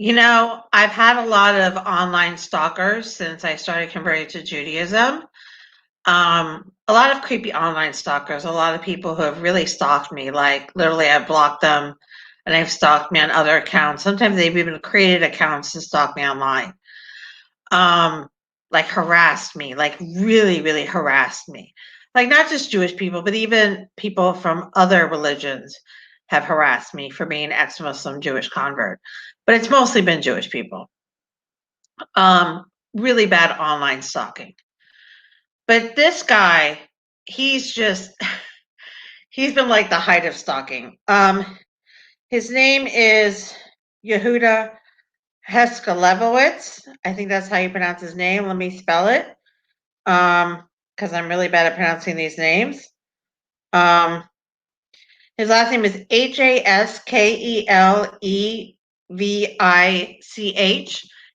I've had a lot of online stalkers since I started converting to Judaism. A lot of creepy online stalkers, a lot of people who have really stalked me. Like, literally, I've blocked them and they've stalked me on other accounts. Sometimes they've even created accounts to stalk me online. Um, like, harassed me, like, really, really harassed me. Like, not just Jewish people, but even people from other religions have harassed me for being an ex-Muslim Jewish convert. But it's mostly been Jewish people. Um, really bad online stalking. But this guy, he's just he's been like the height of stalking. His name is Yehuda Heskalevowitz. I think that's how you pronounce his name. Let me spell it. Because I'm really bad at pronouncing these names. Um, his last name is Haskelevich.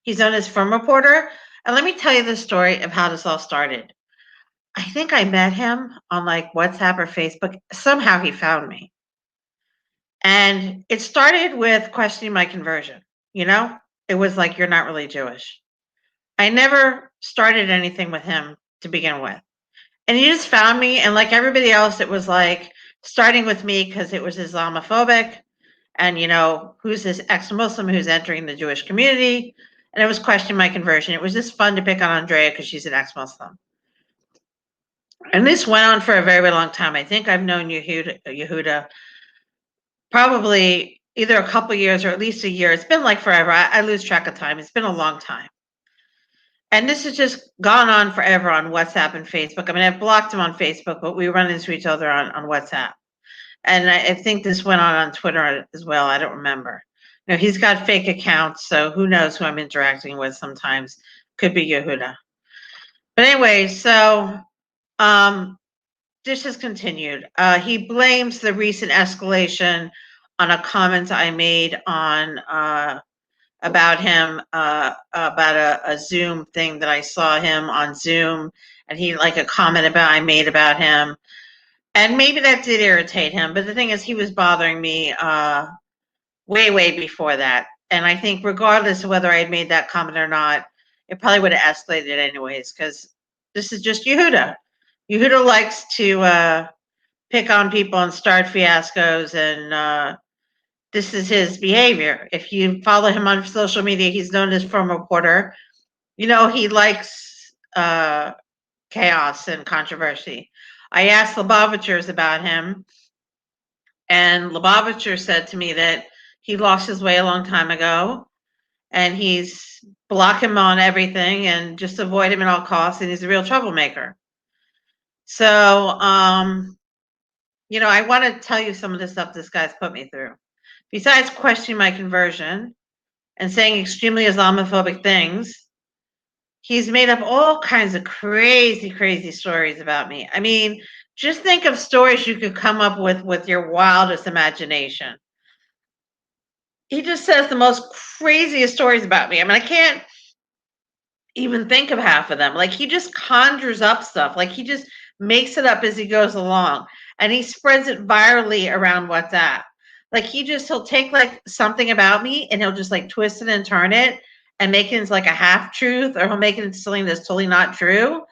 He's known as Firm Reporter. And let me tell you the story of how this all started. I think I met him on like WhatsApp or Facebook. Somehow he found me. And it started with questioning my conversion. You know, it was like, you're not really Jewish. I never started anything with him to begin with. And he just found me. And like everybody else, it was like starting with me because it was Islamophobic. And, who's this ex Muslim who's entering the Jewish community? And it was questioning my conversion. It was just fun to pick on Andrea because she's an ex Muslim. And this went on for a very, very long time. I think I've known Yehuda probably either a couple years or at least a year. It's been like forever. I lose track of time. It's been a long time. And this has just gone on forever on WhatsApp and Facebook. I mean, I've blocked him on Facebook, but we run into each other on WhatsApp. And I think this went on Twitter as well. I don't remember. He's got fake accounts, so who knows who I'm interacting with sometimes. Could be Yehuda. But anyway, so this has continued. He blames the recent escalation on a comment I made on about him about a Zoom thing that I saw him on Zoom, and he like a comment I made about him, and maybe that did irritate him. But the thing is, he was bothering me way, way before that, and I think regardless of whether I had made that comment or not, it probably would have escalated anyways because this is just Yehuda. Yehuda likes to pick on people and start fiascos, and this is his behavior. If you follow him on social media, he's known as Firm Reporter. He likes chaos and controversy. I asked Lubavitchers about him, and Lubavitcher said to me that he lost his way a long time ago, and he's block him on everything and just avoid him at all costs, and he's a real troublemaker. So, I want to tell you some of the stuff this guy's put me through. Besides questioning my conversion and saying extremely Islamophobic things, he's made up all kinds of crazy, crazy stories about me. I mean, just think of stories you could come up with your wildest imagination. He just says the most craziest stories about me. I mean, I can't even think of half of them. Like, he just conjures up stuff. Like, he just makes it up as he goes along, and he spreads it virally around WhatsApp. Like, he'll take like something about me and he'll just like twist it and turn it and make it into like a half truth, or he'll make it into something that's totally not true,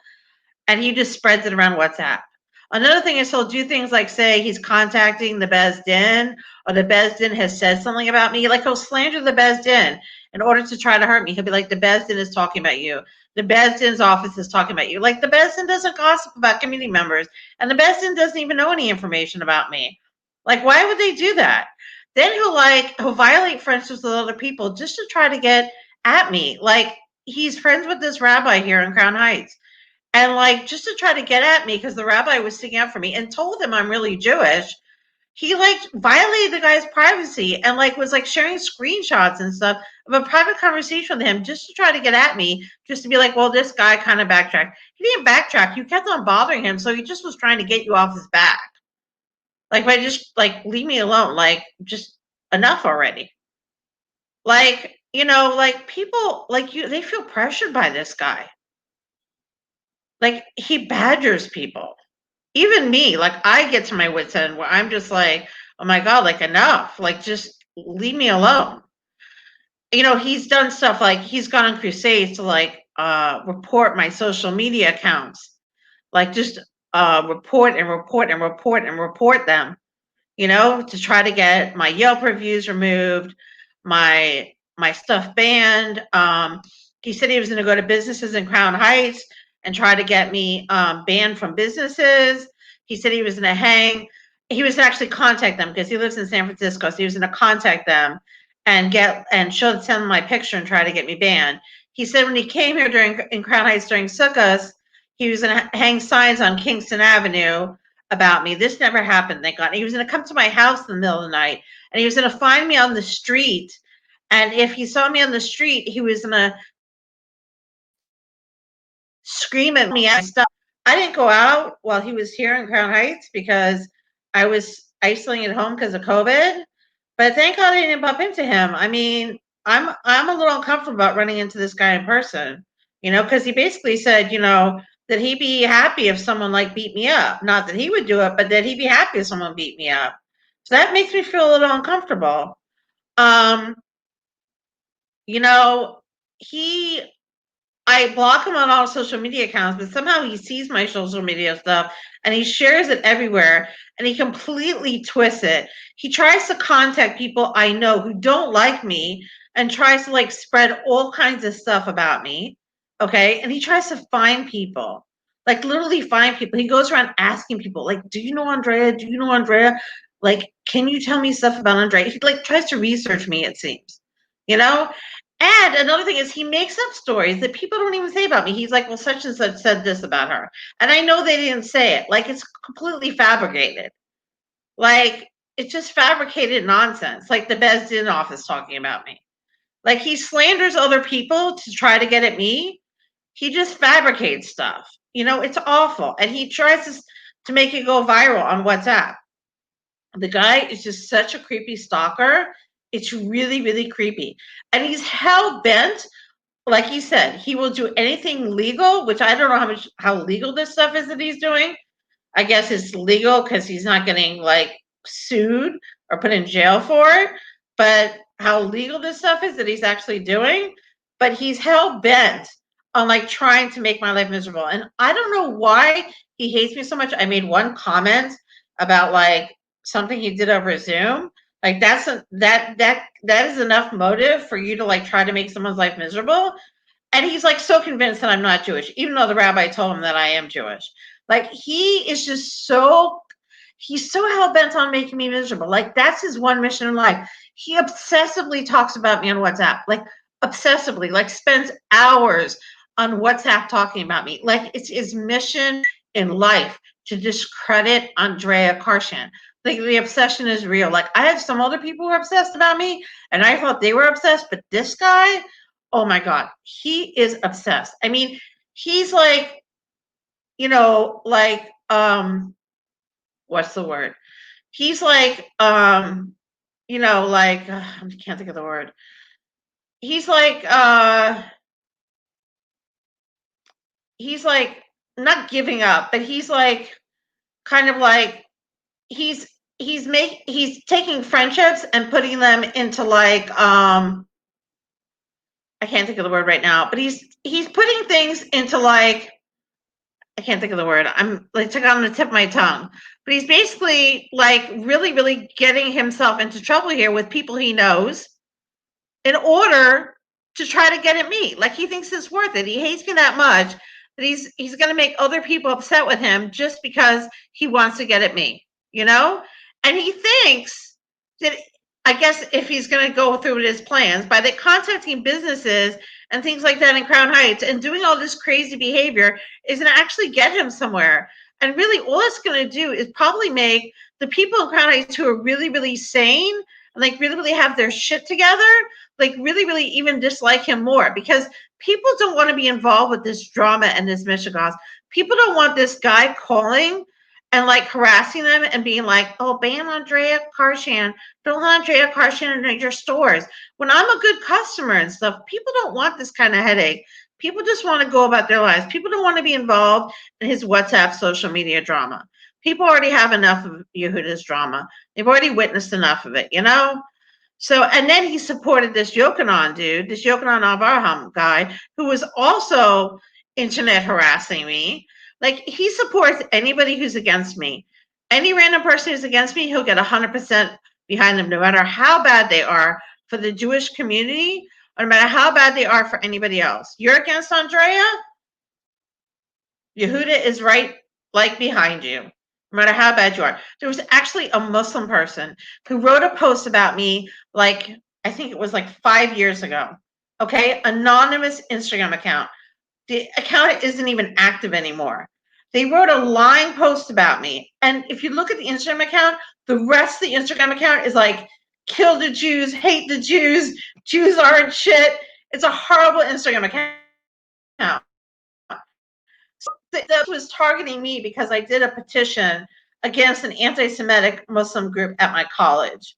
and he just spreads it around WhatsApp. Another thing is he'll do things like say he's contacting the Beis Din, or the Beis Din has said something about me. Like, he'll slander the Beis Din in order to try to hurt me. He'll be like, the Beis Din is talking about you. The Beis Din's office is talking about you. Like, the Beis Din doesn't gossip about community members, and the Beis Din doesn't even know any information about me. Like, why would they do that? Then he'll violate friendships with other people just to try to get at me. Like, he's friends with this rabbi here in Crown Heights. And like, just to try to get at me because the rabbi was sticking up for me and told him I'm really Jewish, he like violated the guy's privacy and like was like sharing screenshots and stuff of a private conversation with him just to try to get at me, just to be like, well, this guy kind of backtracked. He didn't backtrack. You kept on bothering him, so he just was trying to get you off his back. Like, by just like, leave me alone. Like, just enough already. Like, like, people like you, they feel pressured by this guy. Like, he badgers people. Even me, like, I get to my wits end where I'm just like, oh my God, like, enough. Like, just leave me alone. you know, he's done stuff like he's gone on crusades to like report my social media accounts, like just report and report and report and report them, you know, to try to get my Yelp reviews removed, my stuff banned. He said he was going to go to businesses in Crown Heights and try to get me banned from businesses. He said he was going to hang. He was actually contact them because he lives in San Francisco. So he was going to contact them and send them my picture and try to get me banned. He said when he came here in Crown Heights during Sukkot, he was going to hang signs on Kingston Avenue about me. This never happened, thank God. He was going to come to my house in the middle of the night, and he was going to find me on the street. And if he saw me on the street, he was going to scream at me and stuff. I didn't go out while he was here in Crown Heights because I was isolating at home because of COVID. But thank God I didn't bump into him. I mean, I'm a little uncomfortable about running into this guy in person, you know, because he basically said, you know, that he'd be happy if someone like beat me up. Not that he would do it, but that he'd be happy if someone beat me up. So that makes me feel a little uncomfortable. Um, you know, he I block him on all social media accounts, but somehow he sees my social media stuff and he shares it everywhere and he completely twists it. He tries to contact people I know who don't like me and tries to like spread all kinds of stuff about me. Okay. And he tries to find people, like literally find people. He goes around asking people, like, do you know Andrea? Do you know Andrea? Like, can you tell me stuff about Andrea? He like tries to research me, it seems, you know? And another thing is he makes up stories that people don't even say about me. He's like, well, such and such said this about her. And I know they didn't say it. Like it's completely fabricated. Like it's just fabricated nonsense. Like the Beis Din office talking about me. Like he slanders other people to try to get at me. He just fabricates stuff. You know, it's awful. And he tries to make it go viral on WhatsApp. The guy is just such a creepy stalker. It's really, really creepy. And he's hell bent, like he said, he will do anything legal, which I don't know how legal this stuff is that he's doing. I guess it's legal because he's not getting like sued or put in jail for it. But how legal this stuff is that he's actually doing, but he's hell bent on like trying to make my life miserable. And I don't know why he hates me so much. I made one comment about like something he did over Zoom. Like that is enough motive for you to like try to make someone's life miserable. And he's like so convinced that I'm not Jewish, even though the rabbi told him that I am Jewish. Like he is just so he's so hell bent on making me miserable. Like that's his one mission in life. He obsessively talks about me on WhatsApp, like obsessively, like spends hours on WhatsApp talking about me. Like it's his mission in life to discredit Andrea Karshan. Like the obsession is real. Like I have some other people who are obsessed about me, and I thought they were obsessed, but this guy, oh my God, he is obsessed. I mean, he's like, you know, like what's the word? He's like you know, like I can't think of the word. He's like not giving up, but he's like kind of like he's he's taking friendships and putting them into like I can't think of the word right now, but he's putting things into like I can't think of the word. I'm like took it on the tip of my tongue. But he's basically like really, really getting himself into trouble here with people he knows in order to try to get at me. Like he thinks it's worth it. He hates me that much that he's gonna make other people upset with him just because he wants to get at me, you know? And he thinks that I guess if he's gonna go through with his plans by the contacting businesses and things like that in Crown Heights and doing all this crazy behavior is going to actually get him somewhere. And really, all it's going to do is probably make the people in Crown Heights who are really, really sane and like really, really have their shit together, like really, really even dislike him more because people don't want to be involved with this drama and this mishigas. People don't want this guy calling and like harassing them and being like, oh, ban Andrea Karshan. Don't let Andrea Karshan in your stores. When I'm a good customer and stuff, people don't want this kind of headache. People just want to go about their lives. People don't want to be involved in his WhatsApp social media drama. People already have enough of Yehuda's drama. They've already witnessed enough of it, you know? So, and then he supported this Yochanan dude, this Yochanan Abraham guy, who was also internet harassing me. Like, he supports anybody who's against me. Any random person who's against me, he'll get 100% behind them, no matter how bad they are for the Jewish community, or no matter how bad they are for anybody else. You're against Andrea, Yehuda is right, like, behind you, no matter how bad you are. There was actually a Muslim person who wrote a post about me, like, I think it was like 5 years ago. Okay, anonymous Instagram account. The account isn't even active anymore. They wrote a lying post about me. And if you look at the Instagram account, the rest of the Instagram account is like, kill the Jews, hate the Jews, Jews aren't shit. It's a horrible Instagram account. That was targeting me because I did a petition against an anti-Semitic Muslim group at my college.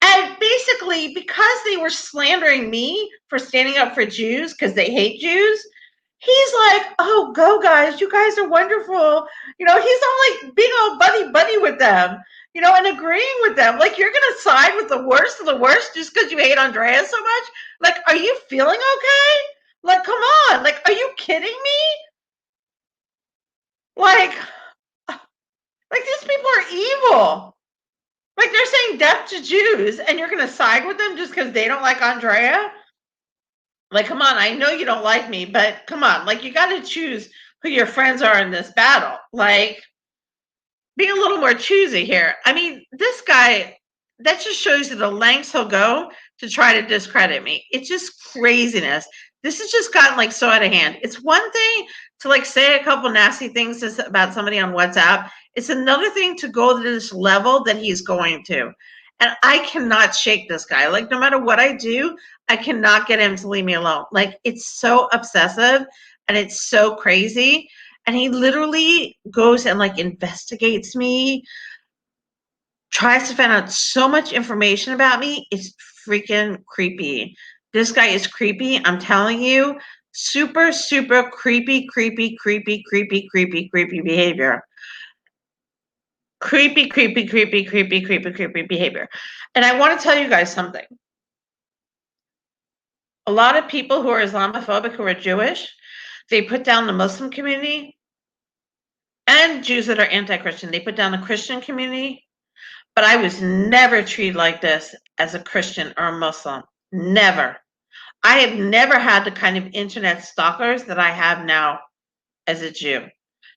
And basically, because they were slandering me for standing up for Jews because they hate Jews, he's like, oh, go guys, you guys are wonderful. He's all like being all buddy with them, and agreeing with them. Like, you're going to side with the worst of the worst just because you hate Andrea so much? Like, are you feeling okay? Like, come on. Like, are you kidding me? Like these people are evil. Like, they're saying death to Jews, and you're going to side with them just because they don't like Andrea? Like, come on, I know you don't like me, but come on. Like, you got to choose who your friends are in this battle. Like, be a little more choosy here. I mean, this guy, that just shows you the lengths he'll go to try to discredit me. It's just craziness. This has just gotten like so out of hand. It's one thing to like say a couple nasty things about somebody on WhatsApp. It's another thing to go to this level that he's going to. And I cannot shake this guy. Like, no matter what I do, I cannot get him to leave me alone. Like, it's so obsessive and it's so crazy. And he literally goes and like investigates me, tries to find out so much information about me. It's freaking creepy. This guy is creepy. I'm telling you, super, super creepy behavior. Creepy behavior. And I want to tell you guys something. A lot of people who are Islamophobic, who are Jewish, they put down the Muslim community and Jews that are anti-Christian. They put down the Christian community. But I was never treated like this as a Christian or a Muslim. Never. I have never had the kind of internet stalkers that I have now as a Jew.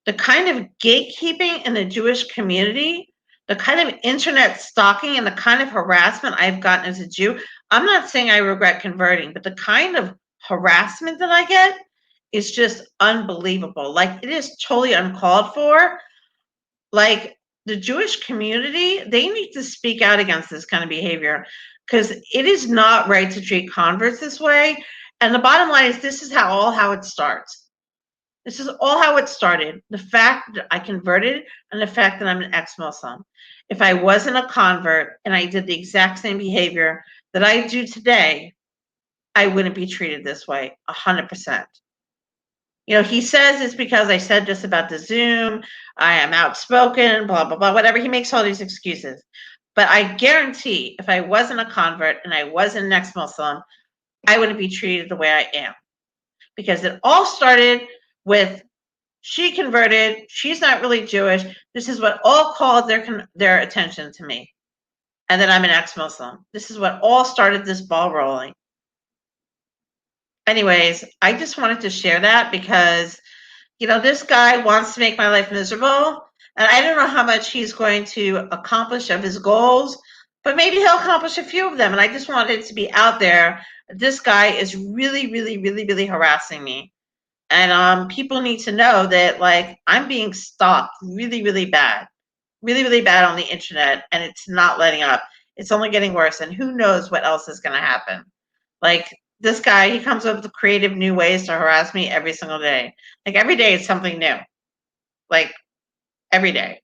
The kind of gatekeeping in the Jewish community, the kind of internet stalking and the kind of harassment I've gotten as a Jew. I'm not saying I regret converting, but the kind of harassment that I get is just unbelievable. Like, it is totally uncalled for. Like, the Jewish community, they need to speak out against this kind of behavior, because it is not right to treat converts this way. And the bottom line is, this is how it starts. This is all how it started. The fact that I converted and the fact that I'm an ex-Muslim. If I wasn't a convert and I did the exact same behavior that I do today, I wouldn't be treated this way, 100%. He says it's because I said this about the Zoom, I am outspoken, blah, blah, blah, whatever. He makes all these excuses. But I guarantee if I wasn't a convert and I wasn't an ex-Muslim, I wouldn't be treated the way I am. Because it all started with, she converted, she's not really Jewish. This is what all called their attention to me. And then I'm an ex-Muslim. This is what all started this ball rolling. Anyways, I just wanted to share that because this guy wants to make my life miserable, and I don't know how much he's going to accomplish of his goals, but maybe he'll accomplish a few of them. And I just wanted it to be out there. This guy is really harassing me. And people need to know that, like, I'm being stalked really bad. Really bad on the internet, and it's not letting up. It's only getting worse, and who knows what else is going to happen. Like, this guy, he comes up with creative new ways to harass me every single day. Like, every day is something new. Like, every day.